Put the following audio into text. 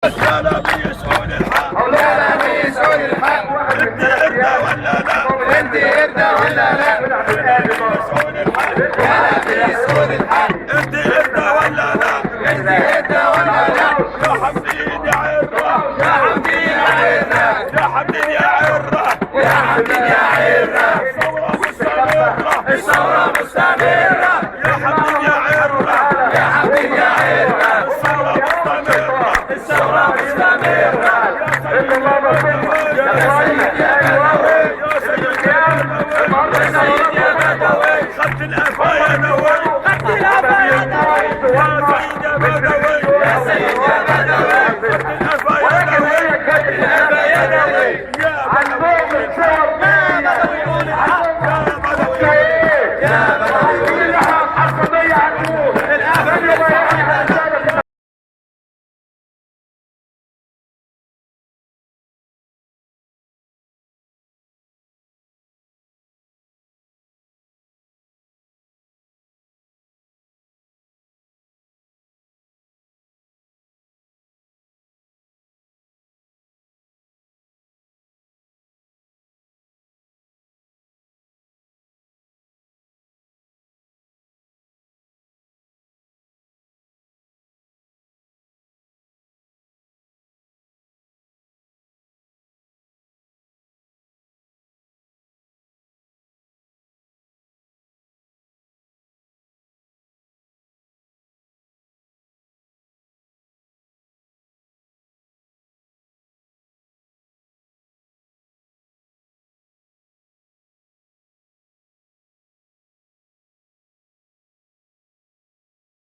لا بيسعون الحق مولانا بيسعون الحق. انت هدى ولا لا؟ انت هدى ولا لا؟ بيسعون الحق ولا بيسعون الحق. انت هدى ولا لا؟ انت هدى ولا لا؟ يا حمدين يا عرة يا حمدين يا عرة. يا حمدين يا عرة يا حمدين يا عرة. الثورة مستمرة الثورة مستمرة. يا حمدين يا عرة يا حمدين يا عرة. الثورة مستمرة الثورة مستمرة. يا